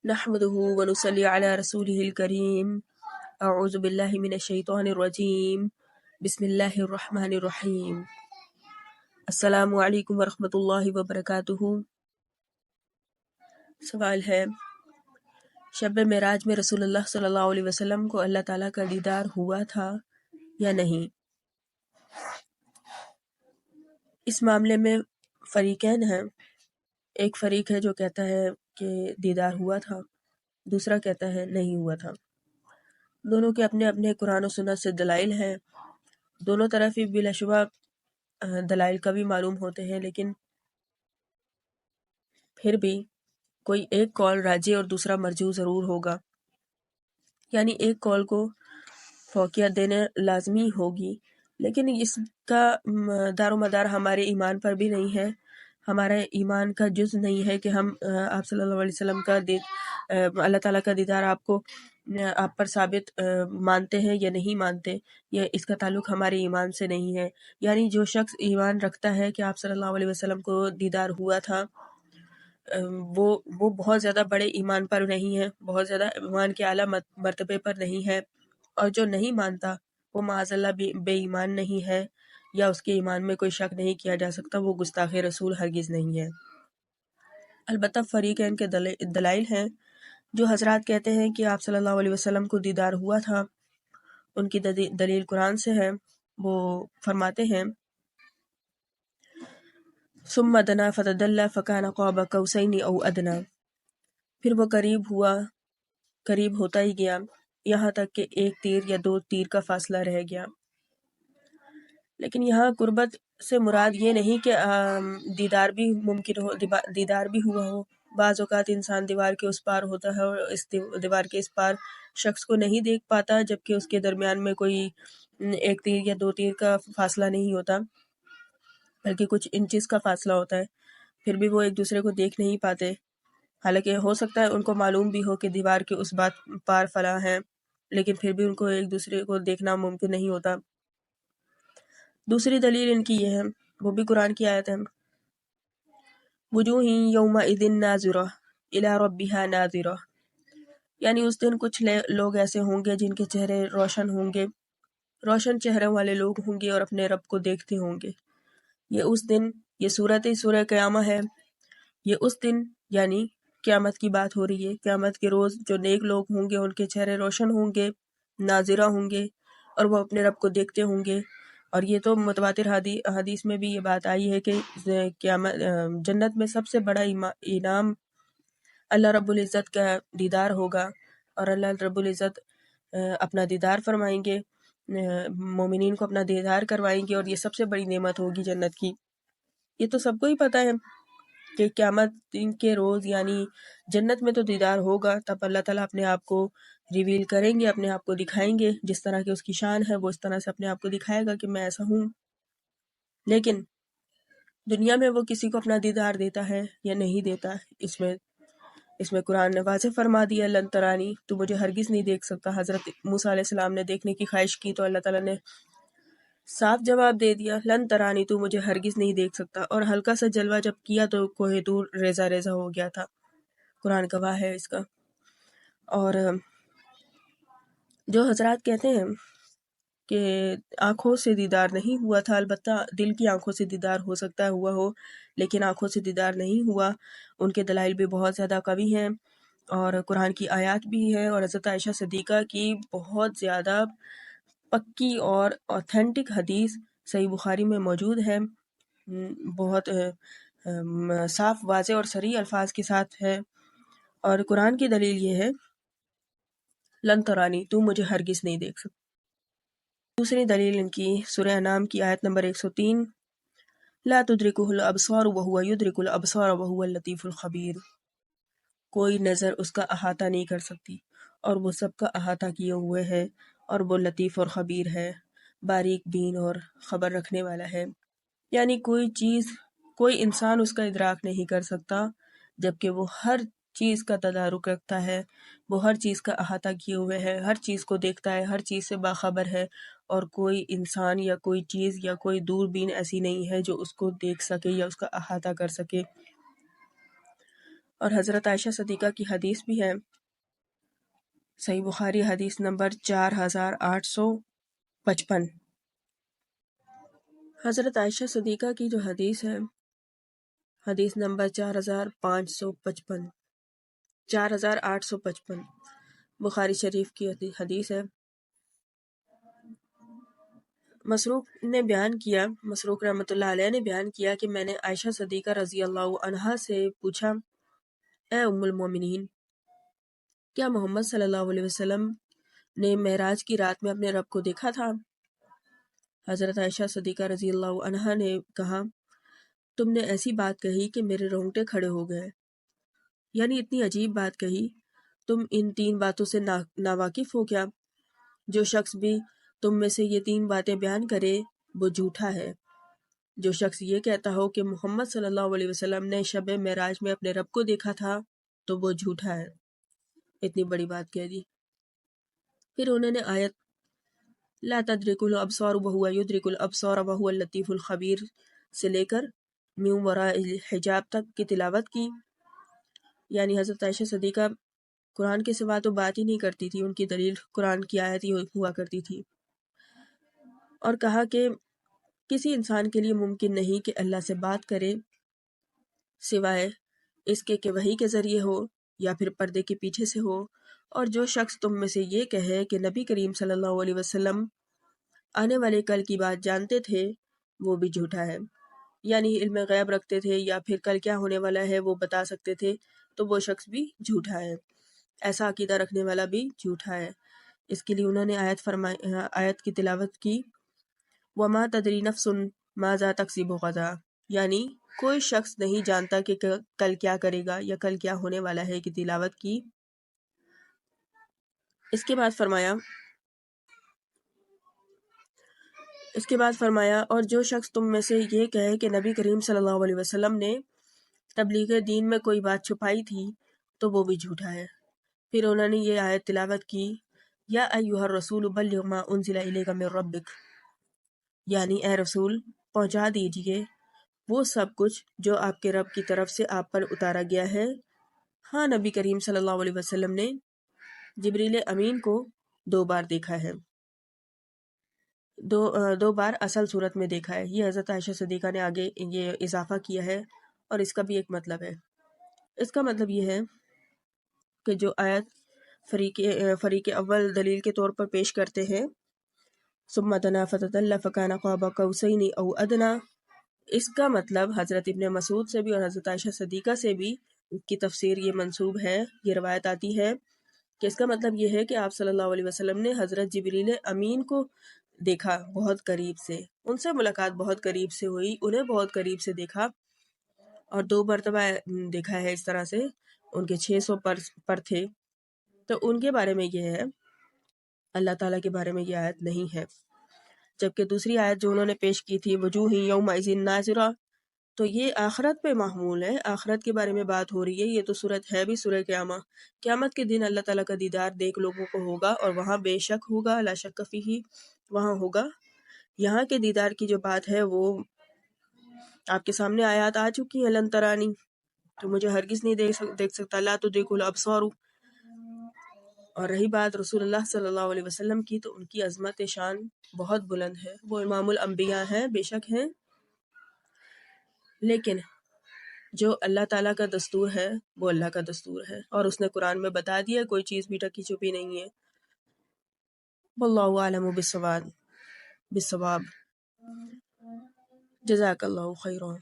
نحمده ونصلي على رسوله الكريم. اعوذ باللہ من الشیطان الرجیم. بسم اللہ الرحمن الرحیم. السلام علیکم ورحمۃ اللہ وبرکاتہ. سوال ہے، شب معراج میں رسول اللہ صلی اللہ علیہ وسلم کو اللہ تعالیٰ کا دیدار ہوا تھا یا نہیں؟ اس معاملے میں فریقین ہیں. ایک فریق ہے جو کہتا ہے کہ دیدار ہوا تھا، دوسرا کہتا ہے نہیں ہوا تھا. دونوں کے اپنے اپنے قرآن و سنت سے دلائل ہیں. دونوں طرف ہی بلا شبہ دلائل کا بھی معلوم ہوتے ہیں، لیکن پھر بھی کوئی ایک قول راجح اور دوسرا مرجوح ضرور ہوگا. یعنی ایک قول کو فوقیت دینا لازمی ہوگی، لیکن اس کا دار و مدار ہمارے ایمان پر بھی نہیں ہے. ہمارے ایمان کا جز نہیں ہے کہ ہم آپ صلی اللہ علیہ وسلم کا اللہ تعالیٰ کا دیدار آپ پر ثابت مانتے ہیں یا نہیں مانتے، یا اس کا تعلق ہمارے ایمان سے نہیں ہے. یعنی جو شخص ایمان رکھتا ہے کہ آپ صلی اللہ علیہ وسلم کو دیدار ہوا تھا، وہ بہت زیادہ بڑے ایمان پر نہیں ہے، بہت زیادہ ایمان کے اعلیٰ مرتبے پر نہیں ہے. اور جو نہیں مانتا وہ معاذ اللہ بے ایمان نہیں ہے، یا اس کے ایمان میں کوئی شک نہیں کیا جا سکتا، وہ گستاخ رسول ہرگز نہیں ہے. البتہ فریقین کے دلائل ہیں. جو حضرات کہتے ہیں کہ آپ صلی اللہ علیہ وسلم کو دیدار ہوا تھا، ان کی دلیل قرآن سے ہے. وہ فرماتے ہیں، ثم دنا فتدلى فكان قاب قوسين او ادنى، پھر وہ قریب ہوتا ہی گیا یہاں تک کہ ایک تیر یا دو تیر کا فاصلہ رہ گیا. لیکن یہاں قربت سے مراد یہ نہیں کہ دیدار بھی ممکن ہو، دیدار بھی ہوا ہو. بعض اوقات انسان دیوار کے اس پار ہوتا ہے اور اس دیوار کے اس پار شخص کو نہیں دیکھ پاتا، جبکہ اس کے درمیان میں کوئی ایک تیر یا دو تیر کا فاصلہ نہیں ہوتا، بلکہ کچھ انچز کا فاصلہ ہوتا ہے. پھر بھی وہ ایک دوسرے کو دیکھ نہیں پاتے، حالانکہ ہو سکتا ہے ان کو معلوم بھی ہو کہ دیوار کے اس پار فلاں ہیں، لیکن پھر بھی ان کو ایک دوسرے کو دیکھنا ممکن نہیں ہوتا. دوسری دلیل ان کی یہ ہے، وہ بھی قرآن کی آیت ہے، وجوہ یومئذ ناظرہ الی ربہا ناظرہ. یعنی اس دن کچھ لوگ ایسے ہوں گے جن کے چہرے روشن ہوں گے، روشن چہروں والے لوگ ہوں گے اور اپنے رب کو دیکھتے ہوں گے. یہ اس دن، یہ سورہ قیامہ ہے. یہ اس دن یعنی قیامت کی بات ہو رہی ہے. قیامت کے روز جو نیک لوگ ہوں گے ان کے چہرے روشن ہوں گے، ناظرہ ہوں گے، اور وہ اپنے رب کو دیکھتے ہوں گے. اور یہ تو متواتر حدیث میں بھی یہ بات آئی ہے کہ قیامت جنت میں سب سے بڑا انعام اللہ رب العزت کا دیدار ہوگا، اور اللہ رب العزت اپنا دیدار فرمائیں گے، مومنین کو اپنا دیدار کروائیں گے، اور یہ سب سے بڑی نعمت ہوگی جنت کی. یہ تو سب کو ہی پتہ ہے کہ قیامت کے روز یعنی جنت میں تو دیدار ہوگا. تب اللہ تعالیٰ اپنے آپ کو ریویل کریں گے، اپنے آپ کو دکھائیں گے، جس طرح کہ اس کی شان ہے وہ اس طرح سے اپنے آپ کو دکھائے گا کہ میں ایسا ہوں. لیکن دنیا میں وہ کسی کو اپنا دیدار دیتا ہے یا نہیں دیتا، اس میں قرآن نے واضح فرما دیا، لن ترانی، تو مجھے ہرگز نہیں دیکھ سکتا. حضرت موسیٰ علیہ السلام نے دیکھنے کی خواہش کی تو اللہ تعالیٰ نے صاف جواب دے دیا، لن ترانی، تو مجھے ہرگز نہیں دیکھ سکتا. اور ہلکا سا جلوہ جب کیا تو کوہ طور ریزہ ریزہ ہو گیا تھا. قرآن گواہ ہے اس کا. اور جو حضرات کہتے ہیں کہ آنکھوں سے دیدار نہیں ہوا تھا، البتہ دل کی آنکھوں سے دیدار ہو سکتا ہے ہوا ہو، لیکن آنکھوں سے دیدار نہیں ہوا، ان کے دلائل بھی بہت زیادہ قوی ہیں، اور قرآن کی آیات بھی ہے، اور حضرت عائشہ صدیقہ کی بہت زیادہ پکی اور اوتھینٹک حدیث صحیح بخاری میں موجود ہے، بہت صاف، واضح اور صریح الفاظ کے ساتھ ہے. اور قرآن کی دلیل یہ ہے، لن ترانی، تو مجھے ہرگز نہیں دیکھ سکتا. دوسری دلیل ان کی سورہ انعام کی آیت نمبر 103، لا تدرکہ الابصار وہو یدرک الابصار وہو اللطیف الخبیر. کوئی نظر اس کا احاطہ نہیں کر سکتی، اور وہ سب کا احاطہ کیے ہوئے ہے، اور وہ لطیف اور خبیر ہے، باریک بین اور خبر رکھنے والا ہے. یعنی کوئی چیز، کوئی انسان اس کا ادراک نہیں کر سکتا، جبکہ وہ ہر چیز کا تدارک رکھتا ہے، وہ ہر چیز کا احاطہ کیے ہوئے ہے، ہر چیز کو دیکھتا ہے، ہر چیز سے باخبر ہے. اور کوئی انسان یا کوئی چیز یا کوئی دوربین ایسی نہیں ہے جو اس کو دیکھ سکے یا اس کا احاطہ کر سکے. اور حضرت عائشہ صدیقہ کی حدیث بھی ہے، صحیح بخاری حدیث نمبر 4855۔ حضرت عائشہ صدیقہ کی جو حدیث ہے، حدیث نمبر 4855 بخاری شریف کی حدیث ہے۔ مسروق رحمۃ اللہ علیہ نے بیان کیا کہ میں نے عائشہ صدیقہ رضی اللہ عنہا سے پوچھا، اے ام المومنین، کیا محمد صلی اللہ علیہ وسلم نے معراج کی رات میں اپنے رب کو دیکھا تھا؟ حضرت عائشہ صدیقہ رضی اللہ عنہا نے کہا، تم نے ایسی بات کہی کہ میرے رونگٹے کھڑے ہو گئے، یعنی اتنی عجیب بات کہی، تم ان 3 باتوں سے ناواقف ہو کیا؟ جو شخص بھی تم میں سے یہ 3 باتیں بیان کرے وہ جھوٹا ہے۔ جو شخص یہ کہتا ہو کہ محمد صلی اللہ علیہ وسلم نے شب معراج میں اپنے رب کو دیکھا تھا تو وہ جھوٹا ہے۔ اتنی بڑی بات کہہ دی۔ پھر انہوں نے آیت لا تدرک الابصار وہو یدرک الابصار وہو اللطیف الخبیر سے لے کر من وراء الحجاب تک کی تلاوت کی، یعنی حضرت عائشہ صدیقہ قرآن کے سوا تو بات ہی نہیں کرتی تھی، ان کی دلیل قرآن کی آیت ہی ہوا کرتی تھی، اور کہا کہ کسی انسان کے لیے ممکن نہیں کہ اللہ سے بات کرے سوائے اس کے کہ وحی کے ذریعے ہو یا پھر پردے کے پیچھے سے ہو، اور جو شخص تم میں سے یہ کہے کہ نبی کریم صلی اللہ علیہ وسلم آنے والے کل کی بات جانتے تھے وہ بھی جھوٹا ہے، یعنی علم غیب رکھتے تھے یا پھر کل کیا ہونے والا ہے وہ بتا سکتے تھے تو وہ شخص بھی جھوٹا ہے، ایسا عقیدہ رکھنے والا بھی جھوٹا ہے۔ اس کے لیے انہوں نے آیت کی تلاوت کی وَمَا تَدْرِي نَفْسٌ مَاذَا تَكْسِبُ غَدًا، یعنی کوئی شخص نہیں جانتا کہ کل کیا کرے گا یا کل کیا ہونے والا ہے، کی تلاوت کی۔ اس کے بعد فرمایا اور جو شخص تم میں سے یہ کہے کہ نبی کریم صلی اللہ علیہ وسلم نے تبلیغ دین میں کوئی بات چھپائی تھی تو وہ بھی جھوٹا ہے۔ پھر انہوں نے یہ آیت تلاوت کی یا ایھا الرسول بلغ ما انزل الیک من ربک، یعنی اے رسول پہنچا دیجئے وہ سب کچھ جو آپ کے رب کی طرف سے آپ پر اتارا گیا ہے۔ ہاں، نبی کریم صلی اللہ علیہ وسلم نے جبریل امین کو 2 بار دیکھا ہے، 2 بار اصل صورت میں دیکھا ہے۔ یہ حضرت عائشہ صدیقہ نے آگے یہ اضافہ کیا ہے، اور اس کا بھی ایک مطلب ہے۔ اس کا مطلب یہ ہے کہ جو آیت فریق اول دلیل کے طور پر پیش کرتے ہیں ثم دنا فتدلی فکان قاب قوسین او ادنی، اس کا مطلب حضرت ابن مسعود سے بھی اور حضرت عائشہ صدیقہ سے بھی کی تفسیر یہ منسوب ہے، یہ روایت آتی ہے کہ اس کا مطلب یہ ہے کہ آپ صلی اللہ علیہ وسلم نے حضرت جبریل امین کو دیکھا بہت قریب سے، ان سے ملاقات بہت قریب سے ہوئی، انہیں بہت قریب سے دیکھا، اور 2 مرتبہ دیکھا ہے اس طرح سے، ان کے 600 پر تھے، تو ان کے بارے میں یہ ہے، اللہ تعالیٰ کے بارے میں یہ آیت نہیں ہے۔ جبکہ دوسری آیت جو انہوں نے پیش کی تھی وجوہ یومئذ ناظرہ، تو یہ آخرت پہ محمول ہے، آخرت کے بارے میں بات ہو رہی ہے، یہ تو صورت ہے بھی سورہ قیامت کے دن اللہ تعالیٰ کا دیدار دیکھ لوگوں کو ہوگا، اور وہاں بے شک ہوگا، لا شک فیہ، وہاں ہوگا۔ یہاں کے دیدار کی جو بات ہے وہ آپ کے سامنے آیات آ چکی ہیں، لن ترانی، تو مجھے ہرگز نہیں دیکھ سکتا، لا تدرک الابصار۔ اور رہی بات رسول اللہ صلی اللہ علیہ وسلم کی، تو ان کی عظمت شان بہت بلند ہے، وہ امام الانبیاء ہیں، بے شک ہیں، لیکن جو اللہ تعالیٰ کا دستور ہے وہ اللہ کا دستور ہے، اور اس نے قرآن میں بتا دیا، کوئی چیز بھی ٹکی چھپی نہیں ہے۔ واللہ اعلم بالصواب۔ جزاک اللہ خیرا۔